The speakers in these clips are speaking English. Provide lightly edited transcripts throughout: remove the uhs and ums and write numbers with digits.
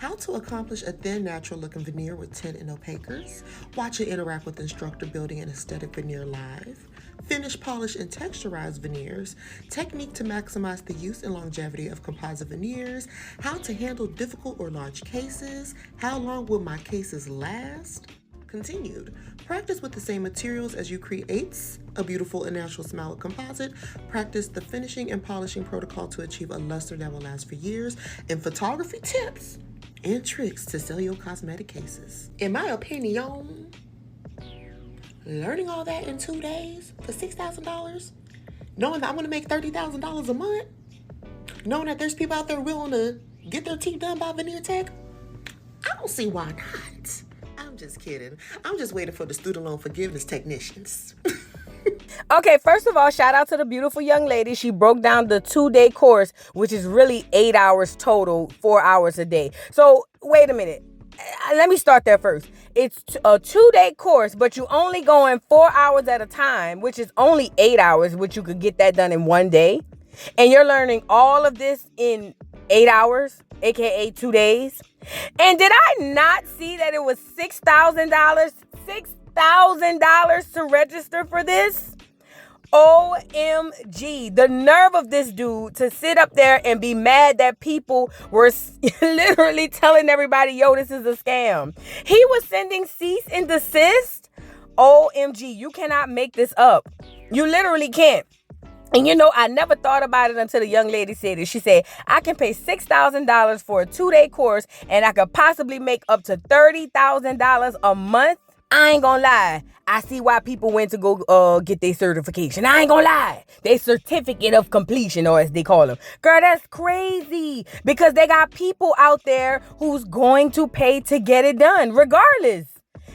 How to accomplish a thin, natural-looking veneer with tint and opacers. Watch it interact with instructor building an aesthetic veneer live. Finish, polish, and texturize veneers. Technique to maximize the use and longevity of composite veneers. How to handle difficult or large cases. How long will my cases last? Continued. Practice with the same materials as you create a beautiful and natural smile with composite. Practice the finishing and polishing protocol to achieve a luster that will last for years. And photography tips and tricks to sell your cosmetic cases. In my opinion, learning all that in 2 days for $6,000, knowing that I'm gonna make $30,000 a month, knowing that there's people out there willing to get their teeth done by Veneer Tech, I don't see why not. I'm just kidding. I'm just waiting for the student loan forgiveness technicians. Okay, first of all, shout out to the beautiful young lady. She broke down the 2-day course, which is really 8 hours total, 4 hours a day. So wait a minute. Let me start there first. It's a 2-day course, but you only going 4 hours at a time, which is only 8 hours, which you could get that done in 1 day. And you're learning all of this in 8 hours, aka 2 days. And did I not see that it was $6,000? $6,000 to register for this? OMG, the nerve of this dude to sit up there and be mad that people were literally telling everybody, yo, this is a scam. He was sending cease and desist. OMG, you cannot make this up. You literally can't. And you know, I never thought about it until the young lady said it. She said, I can pay $6,000 for a 2-day course and I could possibly make up to $30,000 a month. I ain't gonna lie. I see why people went to go get their certification. I ain't gonna lie. Their certificate of completion, or as they call them. Girl, that's crazy. Because they got people out there who's going to pay to get it done, regardless.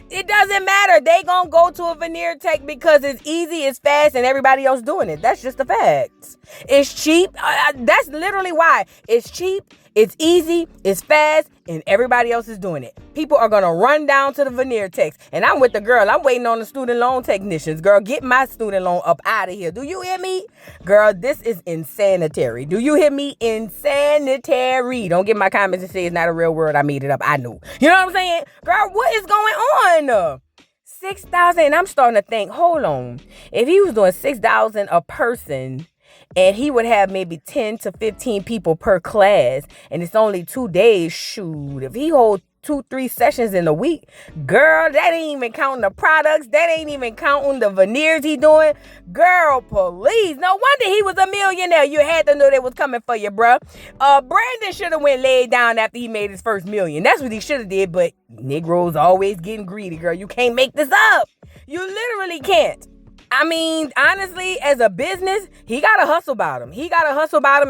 It doesn't matter. They gonna go to a Veneer Tech because it's easy, it's fast, and everybody else doing it. That's just the facts. It's cheap. That's literally why. It's cheap, it's easy, it's fast, and everybody else is doing it. People are gonna run down to the Veneer Techs. And I'm with the girl. I'm waiting on the student loan technicians. Girl, get my student loan up out of here. Do you hear me? Girl, this is insanitary. Do you hear me? Insanitary. Don't get my comments and say it's not a real word. I made it up. I know. You know what I'm saying? Girl, what is going on? 6,000. And I'm starting to think, hold on. If he was doing 6,000 a person, and he would have maybe 10 to 15 people per class, and it's only 2 days, shoot, if he holds 2-3 sessions in a week, girl, that ain't even counting the products, that ain't even counting the veneers he doing. Girl, please, no wonder he was a millionaire. You had to know they was coming for you, bruh. Brandon should have went laid down after he made his first million. That's what he should have did, but Negroes always getting greedy, girl. You can't make this up. You literally can't. I mean, honestly, as a business, he got a hustle about him.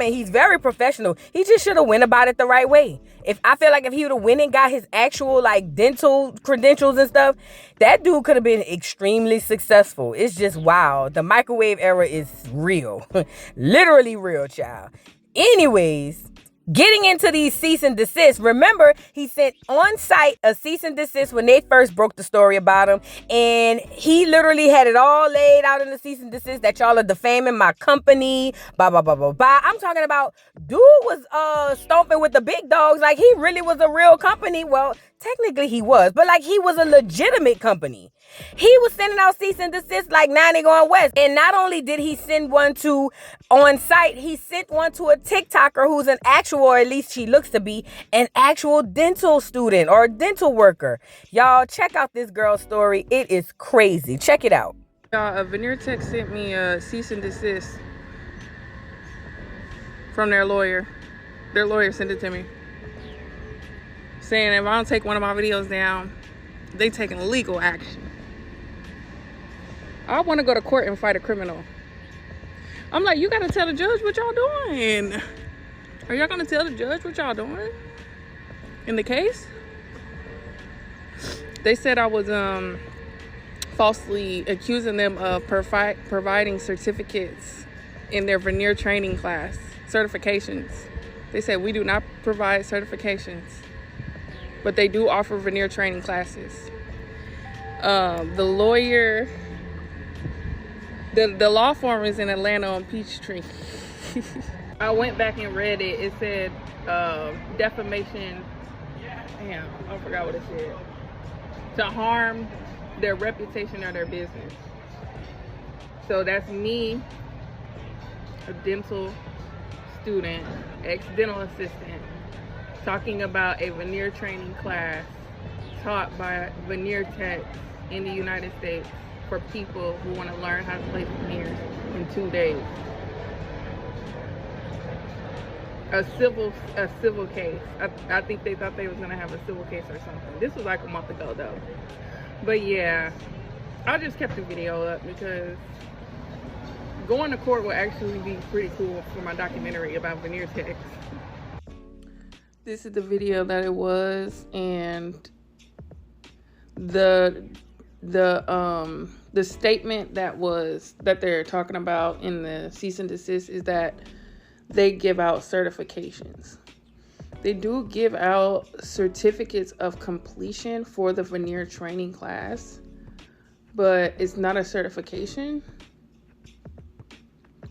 And he's very professional. He just should have went about it the right way. I feel like if he would have went and got his actual, like, dental credentials and stuff, that dude could have been extremely successful. It's just wow. The microwave era is real. Literally real, child. Anyways, getting into these cease and desist. Remember, he sent on site a cease and desist when they first broke the story about him. And he literally had it all laid out in the cease and desist that y'all are defaming my company. Blah, blah, blah, blah, blah. I'm talking about dude was stomping with the big dogs like he really was a real company. Well, technically he was, but like he was a legitimate company. He was sending out cease and desist like 90 going west. And not only did he send one to on site, he sent one to a TikToker who's an actual, or at least she looks to be, an actual dental student or dental worker. Y'all check out this girl's story. It is crazy. Check it out. A Veneer Tech sent me a cease and desist from their lawyer. Their lawyer sent it to me, saying if I don't take one of my videos down, they taking legal action. I want to go to court and fight a criminal. I'm like, you gotta tell the judge what y'all doing. Are y'all gonna tell the judge what y'all doing in the case? They said I was falsely accusing them of providing certificates in their veneer training class, certifications. They said we do not provide certifications, but they do offer veneer training classes. The lawyer, the law firm is in Atlanta on Peachtree. I went back and read it. It said defamation damn, I forgot what it said. To harm their reputation or their business. So that's me, a dental student, ex-dental assistant, talking about a veneer training class taught by veneer techs in the United States for people who want to learn how to place veneers in 2 days. A civil case. I think they thought they was gonna have a civil case or something. This was like a month ago though. But yeah, I just kept the video up because going to court will actually be pretty cool for my documentary about veneer techs. This is the video that it was, and the statement that they're talking about in the cease and desist is that they give out certifications. They do give out certificates of completion for the veneer training class, but it's not a certification.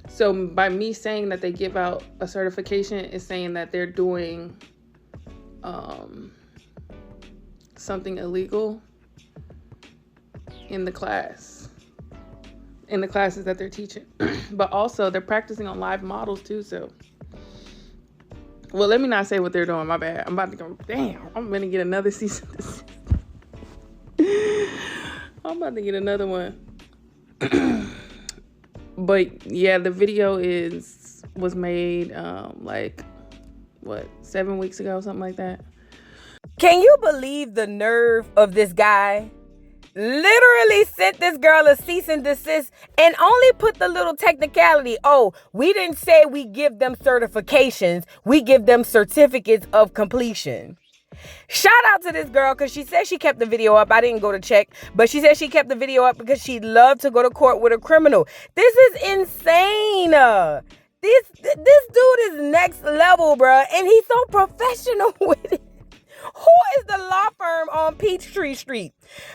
So by me saying that they give out a certification is saying that they're doing something illegal in the classes that they're teaching. But also they're practicing on live models too. So, well, let me not say what they're doing. My bad. I'm about to go, damn, I'm going to get another season. I'm about to get another one. But yeah, the video was made 7 weeks ago, something like that. Can you believe the nerve of this guy? Literally sent this girl a cease and desist and only put the little technicality. Oh, we didn't say we give them certifications. We give them certificates of completion. Shout out to this girl because she said she kept the video up. I didn't go to check, but she said she kept the video up because she'd love to go to court with a criminal. This is insane. This dude is next level, bruh, and he's so professional with it. Who is the law firm on Peachtree Street?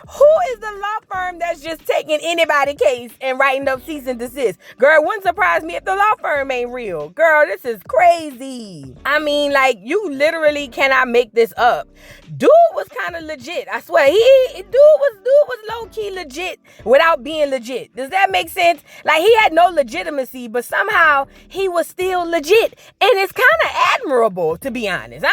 Who is the law firm that's just taking anybody's case and writing up cease and desist? Girl, wouldn't surprise me if the law firm ain't real. Girl, this is crazy. I mean, like, you literally cannot make this up. Dude was kind of legit. I swear, dude was low-key legit without being legit. Does that make sense? Like, he had no legitimacy, but somehow he was still legit. And it's kind of admirable, to be honest.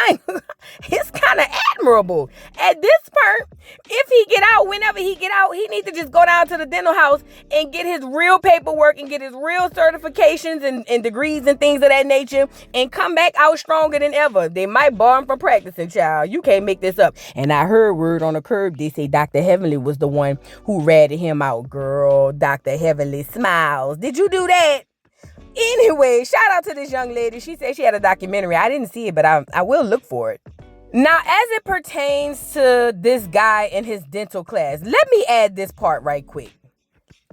It's kind of admirable. At this point, if he get out, whenever he get out, he needs to just go down to the dental house and get his real paperwork and get his real certifications and degrees and things of that nature and come back out stronger than ever. They might bar him for practicing, child. You can't make this up. And I heard word on the curb, they say Dr. Heavenly was the one who ratted him out. Girl, Dr. Heavenly smiles. Did you do that? Anyway, shout out to this young lady. She said she had a documentary. I didn't see it, but I will look for it. Now, as it pertains to this guy in his dental class, let me add this part right quick.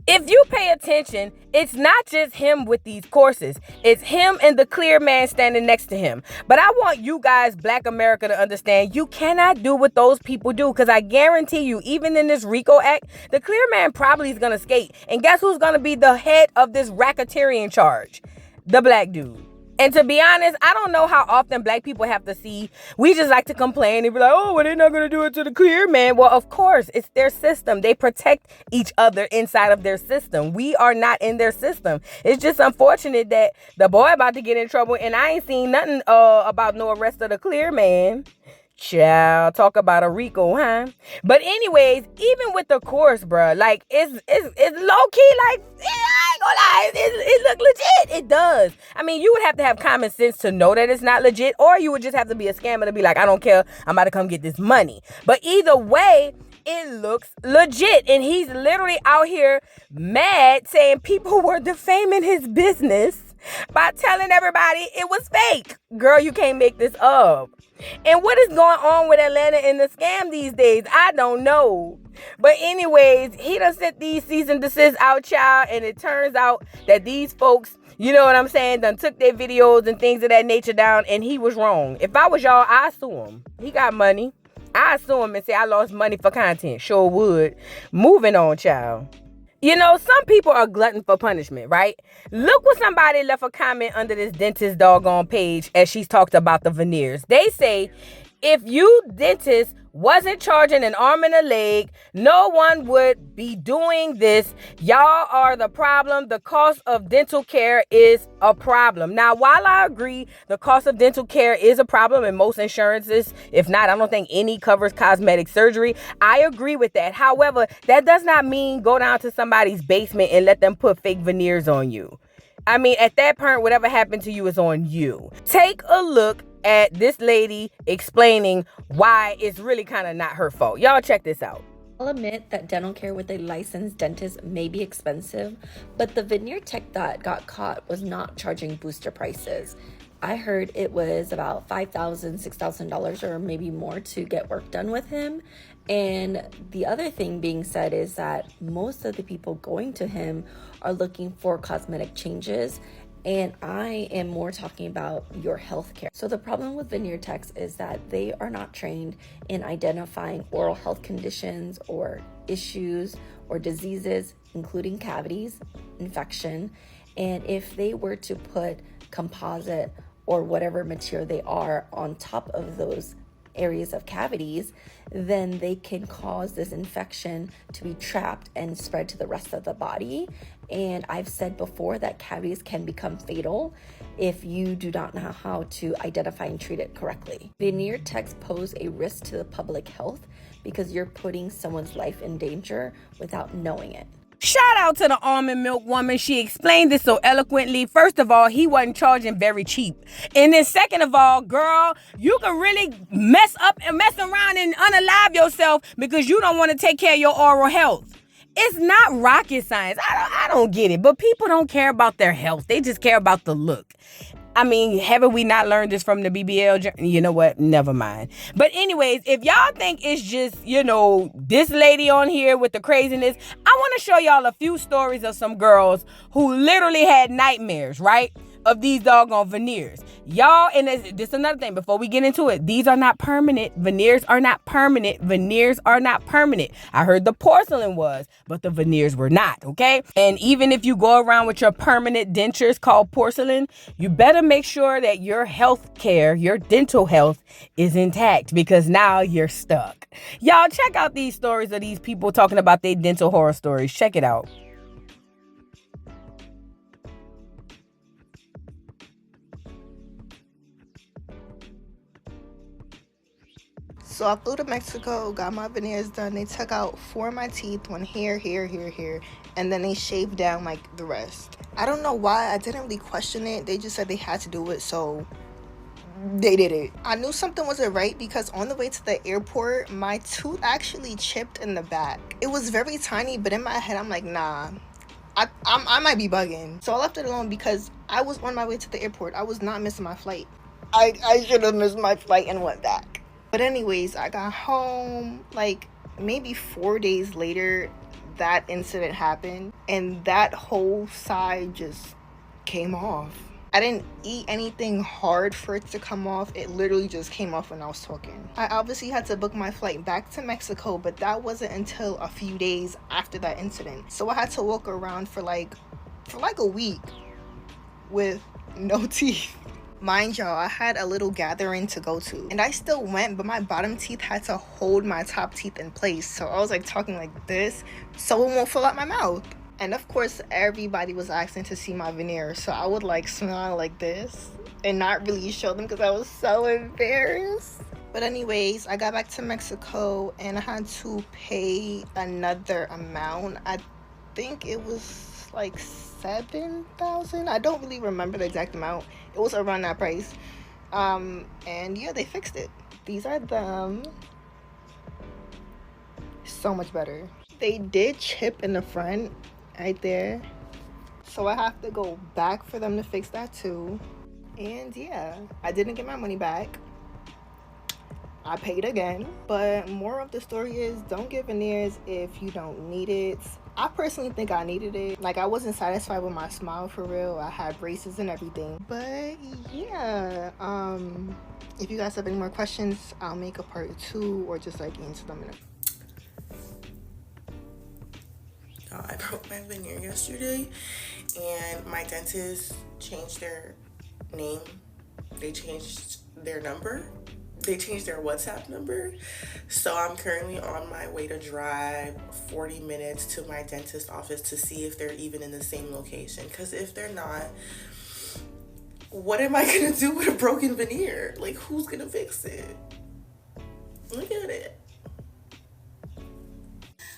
If you pay attention, it's not just him with these courses. It's him and the clear man standing next to him. But I want you guys, Black America, to understand you cannot do what those people do. Because I guarantee you, even in this RICO Act, the clear man probably is going to skate. And guess who's going to be the head of this racketeering charge? The black dude. And to be honest, I don't know how often black people have to see. We just like to complain and be like, oh, well, they're not going to do it to the clear man. Well, of course, it's their system. They protect each other inside of their system. We are not in their system. It's just unfortunate that the boy about to get in trouble and I ain't seen nothing about no arrest of the clear man. Child, talk about a RICO, huh? But anyways, even with the course, bruh, like, it's low-key, like, I ain't gonna lie, it look legit. It does. I mean, you would have to have common sense to know that it's not legit, or you would just have to be a scammer to be like, I don't care, I'm about to come get this money. But either way, it looks legit. And he's literally out here mad saying people were defaming his business by telling everybody it was fake. Girl, you can't make this up. And what is going on with Atlanta and the scam these days? I don't know. But anyways, he done sent these cease and desist out, child. And it turns out that these folks, you know what I'm saying, done took their videos and things of that nature down. And he was wrong. If I was y'all, I'd sue him. He got money. I'd sue him and say I lost money for content. Sure would. Moving on, child. You know, some people are glutton for punishment, right? Look what somebody left a comment under this dentist doggone page as she's talked about the veneers. They say, If you dentists wasn't charging an arm and a leg, no one would be doing this. Y'all are the problem. The cost of dental care is a problem. Now, while I agree the cost of dental care is a problem in most insurances, if not, I don't think any covers cosmetic surgery. I agree with that. However, that does not mean go down to somebody's basement and let them put fake veneers on you. I mean, at that point, whatever happened to you is on you. Take a look at this lady explaining why it's really kind of not her fault. Y'all check this out. I'll admit that dental care with a licensed dentist may be expensive, but the veneer tech that got caught was not charging booster prices. I heard it was about $5,000, $6,000 or maybe more to get work done with him. And the other thing being said is that most of the people going to him are looking for cosmetic changes, and I am more talking about your health care. So the problem with veneer techs is that they are not trained in identifying oral health conditions or issues or diseases, including cavities, infection. And if they were to put composite or whatever material they are on top of those areas of cavities, then they can cause this infection to be trapped and spread to the rest of the body. And I've said before that cavities can become fatal if you do not know how to identify and treat it correctly. Veneer techs pose a risk to the public health because you're putting someone's life in danger without knowing it. Shout out to the almond milk woman. She explained this so eloquently. First of all, he wasn't charging very cheap. And then second of all, girl, you can really mess up and mess around and unalive yourself because you don't want to take care of your oral health. It's not rocket science. I don't get it. But people don't care about their health. They just care about the look. I mean, haven't we not learned this from the BBL? You know what? Never mind. But anyways, if y'all think it's just, this lady on here with the craziness, I want to show y'all a few stories of some girls who literally had nightmares, right? Of these doggone veneers. Y'all, and this is another thing before we get into it. These are not permanent. Veneers are not permanent. Veneers are not permanent. I heard the porcelain was, but the veneers were not, okay? And even if you go around with your permanent dentures called porcelain, you better make sure that your health care, your dental health is intact because now you're stuck. Y'all check out these stories of these people talking about their dental horror stories. Check it out. So I flew to Mexico, got my veneers done. They took out 4 of my teeth, one here, and then they shaved down like the rest. I don't know why. I didn't really question it. They just said they had to do it, so they did it. I knew something wasn't right because on the way to the airport, my tooth actually chipped in the back. It was very tiny, but in my head, I'm like, nah, I might be bugging. So I left it alone because I was on my way to the airport. I was not missing my flight. I should have missed my flight and went back. But anyways, I got home like maybe 4 days later. That incident happened and that whole side just came off. I didn't eat anything hard for it to come off. It literally just came off when I was talking. I obviously had to book my flight back to Mexico, but that wasn't until a few days after that incident. So I had to walk around for like a week with no teeth. Mind y'all, I had a little gathering to go to and I still went, but my bottom teeth had to hold my top teeth in place. So I was like talking like this so it won't fall out my mouth. And of course, everybody was asking to see my veneers. So I would like smile like this and not really show them because I was so embarrassed. But anyways, I got back to Mexico and I had to pay another amount. I think it was like $7,000. I don't really remember the exact amount. It was around that price. And yeah, they fixed it. These are them. So much better. They did chip in the front right there. So I have to go back for them to fix that too. And yeah, I didn't get my money back. I paid again. But more of the story is don't get veneers if you don't need it. I personally think I needed it. Like, I wasn't satisfied with my smile for real. I had braces and everything. But yeah, if you guys have any more questions, I'll make a part 2 or just like answer them in a... I broke my veneer yesterday and my dentist changed their name. They changed their number. they changed their WhatsApp number. So I'm currently on my way to drive 40 minutes to my dentist office to see if they're even in the same location. Because if they're not, what am I going to do with a broken veneer? Like, who's going to fix it? Look at it.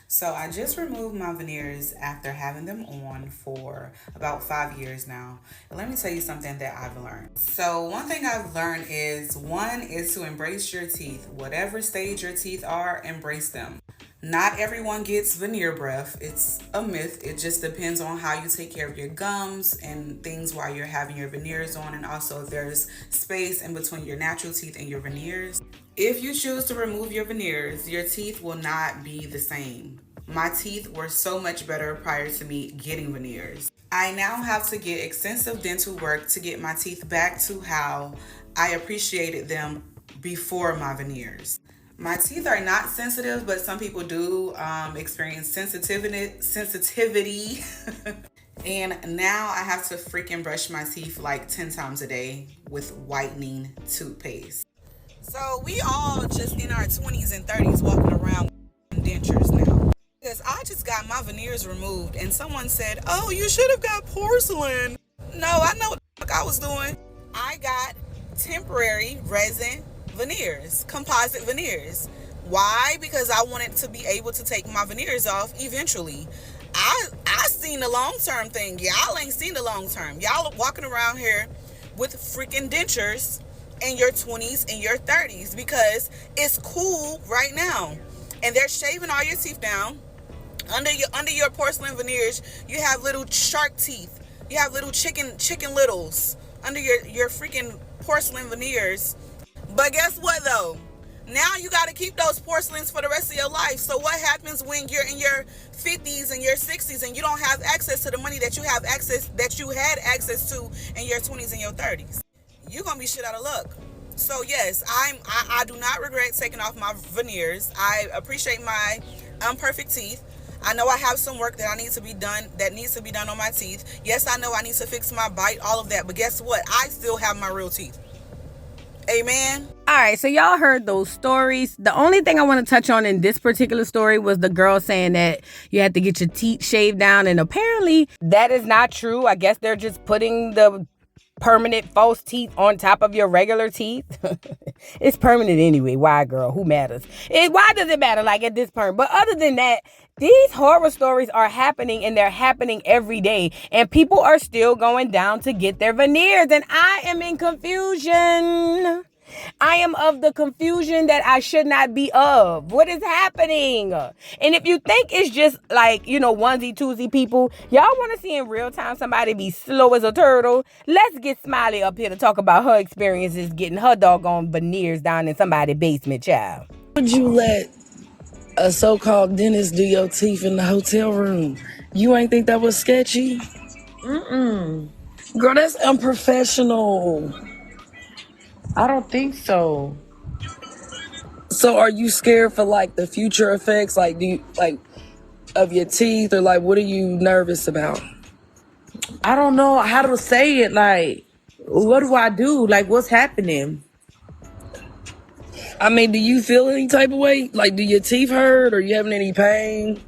So I just removed my veneers after having them on for about 5 years now. And let me tell you something that I've learned. So one thing I've learned is, one is to embrace your teeth. Whatever stage your teeth are, embrace them. Not everyone gets veneer breath. It's a myth. It just depends on how you take care of your gums and things while you're having your veneers on, and also if there's space in between your natural teeth and your veneers. If you choose to remove your veneers, your teeth will not be the same. My teeth were so much better prior to me getting veneers. I now have to get extensive dental work to get my teeth back to how I appreciated them before my veneers. My teeth are not sensitive, but some people do experience sensitivity. And now I have to freaking brush my teeth like 10 times a day with whitening toothpaste. So we all just in our 20s and 30s walking around with dentures now. Because I just got my veneers removed and someone said, oh, you should have got porcelain. No, I know what the fuck I was doing. I got temporary resin veneers, composite veneers. Why? Because I wanted to be able to take my veneers off eventually. I seen the long-term thing. Y'all ain't seen the long-term. Y'all walking around here with freaking dentures in your 20s and your 30s because it's cool right now. And they're shaving all your teeth down. Under your porcelain veneers, you have little shark teeth. You have little chicken littles under your freaking porcelain veneers. But guess what though? Now you got to keep those porcelains for the rest of your life. So what happens when you're in your 50s and your 60s and you don't have access to the money that you had access to in your 20s and your 30s? You're going to be shit out of luck. So yes, I do not regret taking off my veneers. I appreciate my imperfect teeth. I know I have some work that needs to be done on my teeth. Yes, I know I need to fix my bite, all of that. But guess what? I still have my real teeth. Amen. All right, so y'all heard those stories. The only thing I want to touch on in this particular story was the girl saying that you had to get your teeth shaved down, and apparently that is not true. I guess they're just putting the permanent false teeth on top of your regular teeth. It's permanent anyway. Why, girl? Who matters? Why does it matter, like, at this point? But other than that, these horror stories are happening, and they're happening every day, and people are still going down to get their veneers, and I am in confusion. I am of the confusion that I should not be of. What is happening? And if you think it's just like, onesie twosie people, y'all want to see in real time somebody be slow as a turtle? Let's get Smiley up here to talk about her experiences getting her doggone veneers down in somebody's basement, child. Would you let a so-called dentist do your teeth in the hotel room? You ain't think that was sketchy? Mm-mm. Girl, that's unprofessional. I don't think so. So are you scared for like the future effects, like of your teeth, or like what are you nervous about? I don't know how to say it. Like, what do I do? Like, what's happening? I mean, do you feel any type of way? Like, do your teeth hurt, or you having any pain?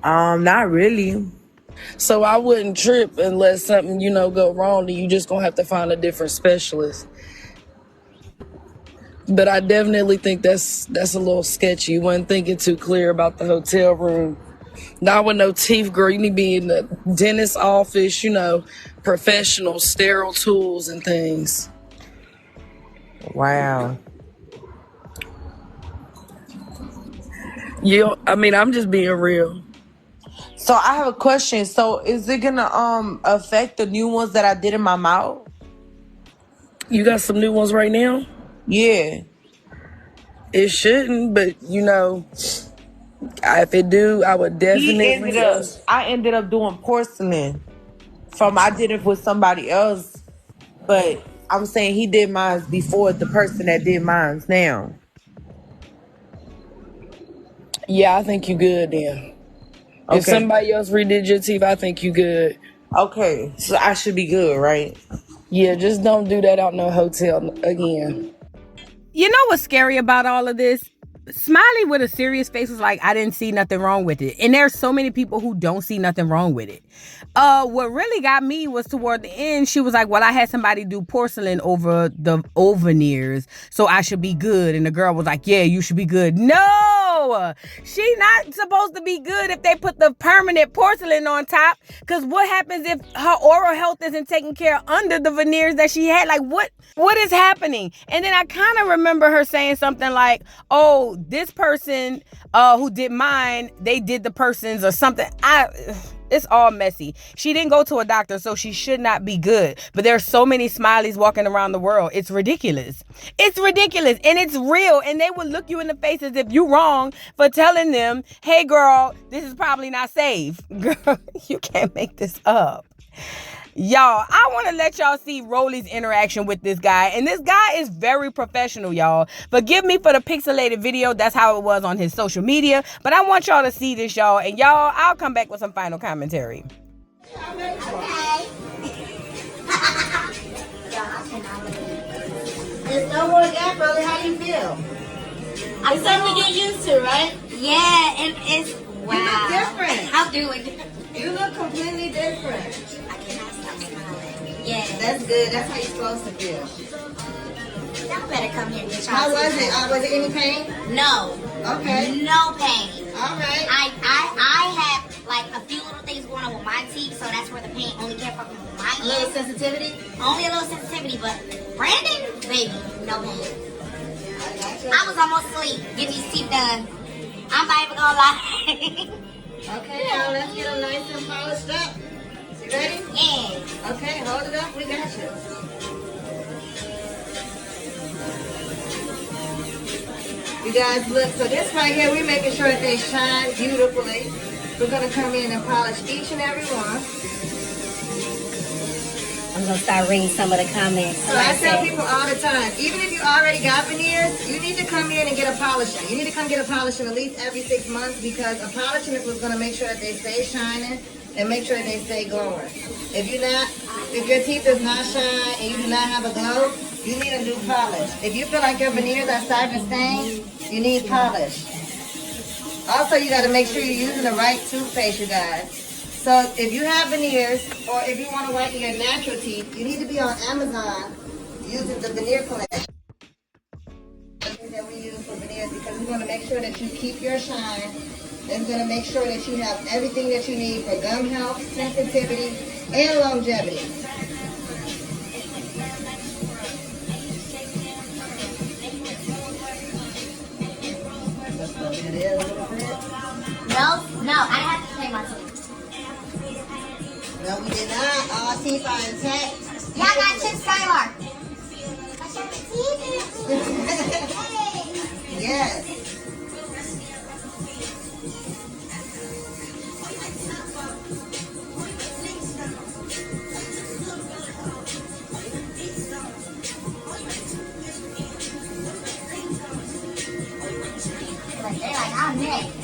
Not really. So I wouldn't trip unless something, go wrong, and you just gonna have to find a different specialist. But I definitely think that's a little sketchy. You wasn't thinking too clear about the hotel room. Not with no teeth, girl. You need to be in the dentist's office, professional, sterile tools and things. Wow. I'm just being real. So I have a question. So is it gonna affect the new ones that I did in my mouth? You got some new ones right now? Yeah. It shouldn't, but if it do, I would definitely. I ended up doing porcelain. I did it with somebody else, but I'm saying he did mine before the person that did mine now. Yeah, I think you good then. Okay. If somebody else redid your teeth, I think you good. Okay, so I should be good, right? Yeah, just don't do that out in no hotel again. You know what's scary about all of this? Smiley with a serious face was like, I didn't see nothing wrong with it. And there's so many people who don't see nothing wrong with it. What really got me was toward the end, she was like, well, I had somebody do porcelain over the old veneers, so I should be good. And the girl was like, yeah, you should be good. No, she not supposed to be good if they put the permanent porcelain on top. Because what happens if her oral health isn't taken care of under the veneers that she had? Like, what is happening? And then I kind of remember her saying something like, oh, this person who did mine, they did the person's or something. It's all messy. She didn't go to a doctor, so she should not be good. But there's so many Smileys walking around the world. It's ridiculous. It's ridiculous. And it's real. And they will look you in the face as if you're wrong for telling them, hey, girl, this is probably not safe. Girl, you can't make this up. Y'all, I want to let y'all see Rolly's interaction with this guy. And this guy is very professional, y'all. Forgive me for the pixelated video. That's how it was on his social media. But I want y'all to see this, y'all. And y'all, I'll come back with some final commentary. Okay. There's no more gap, brother. How do you feel? It's something to get used to, right? Yeah, it's wow. You look different. How do it? You look completely different. I cannot stop smiling. Yeah. That's good. That's how you're supposed to feel. Y'all better come here and get y'all. How was it? Was it any pain? No. Okay. No pain. All right. I have like a few little things going on with my teeth, so that's where the pain only came from my A little sensitivity? Only a little sensitivity, but Brandon, baby, no pain. I was almost asleep getting these teeth done. I'm not even gonna lie. Okay, now let's get them nice and polished up. You ready? Yeah. Okay, hold it up. We got you. You guys look, so this right here, we're making sure that they shine beautifully. We're going to come in and polish each and every one. I'm gonna start reading some of the comments. So I tell people all the time, even if you already got veneers, you need to come in and get a polishing. You need to come get a polishing at least every 6 months, because a polishing is what's gonna make sure that they stay shining and make sure that they stay glowing. If your teeth does not shine and you do not have a glow, you need a new polish. If you feel like your veneers are starting to stain, you need polish. Also, you gotta make sure you're using the right toothpaste, you guys. So if you have veneers, or if you want to whiten your natural teeth, you need to be on Amazon using the veneer collection that we use for veneers, because we want to make sure that you keep your shine. It's going to make sure that you have everything that you need for gum health, sensitivity, and longevity. Let's go get it a little bit. No, I have to clean my teeth. No, we did not. All teeth are intact. Y'all got Chip Skylar. Yes. They're like, I'm next.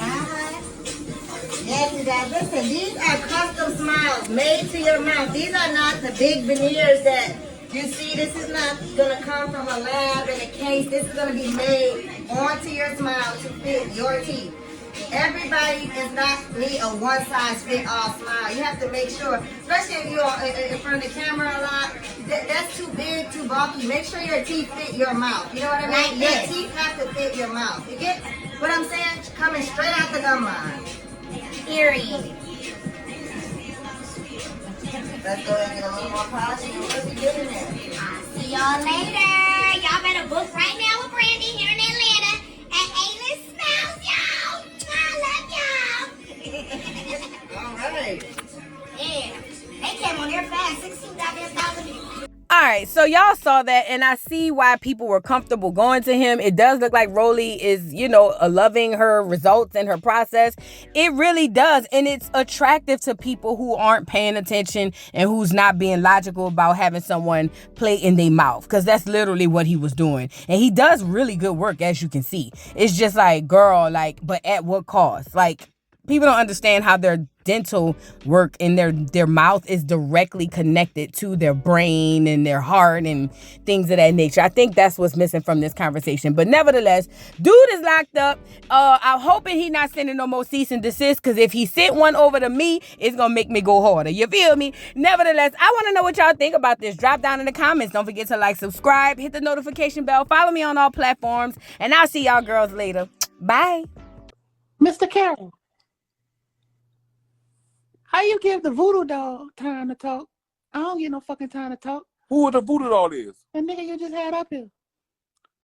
Yes, you guys. Listen, these are custom smiles made to your mouth. These are not the big veneers that you see. This is not going to come from a lab in a case. This is going to be made onto your smile to fit your teeth. Everybody does not need a one-size-fit-all smile. You have to make sure, especially if you're in front of the camera a lot, that's too big, too bulky. Make sure your teeth fit your mouth. You know what I mean? Your teeth have to fit your mouth. You get what I'm saying? Coming straight out the gum line. Eerie. Let's go and get a little more polish and we'll be getting there. See y'all later. Y'all better book right now with Brandy here in Atlanta at A-List Smiles, y'all. I love y'all. All right. Yeah. They came on there fast. 16,000. All right, so y'all saw that, and I see why people were comfortable going to him. It does look like Rolly is, loving her results and her process. It really does, and it's attractive to people who aren't paying attention and who's not being logical about having someone play in their mouth, because that's literally what he was doing. And he does really good work, as you can see. It's just like, girl, but at what cost? people don't understand how their dental work and their mouth is directly connected to their brain and their heart and things of that nature. I think that's what's missing from this conversation. But nevertheless, dude is locked up. I'm hoping he not sending no more cease and desist, because if he sent one over to me, it's gonna make me go harder. You feel me? Nevertheless, I want to know what y'all think about this. Drop down in the comments. Don't forget to like, subscribe, hit the notification bell, follow me on all platforms, and I'll see y'all girls later. Bye. Mr. Carroll, how you give the voodoo dog time to talk? I don't get no fucking time to talk. Who the voodoo doll is? The nigga you just had up here.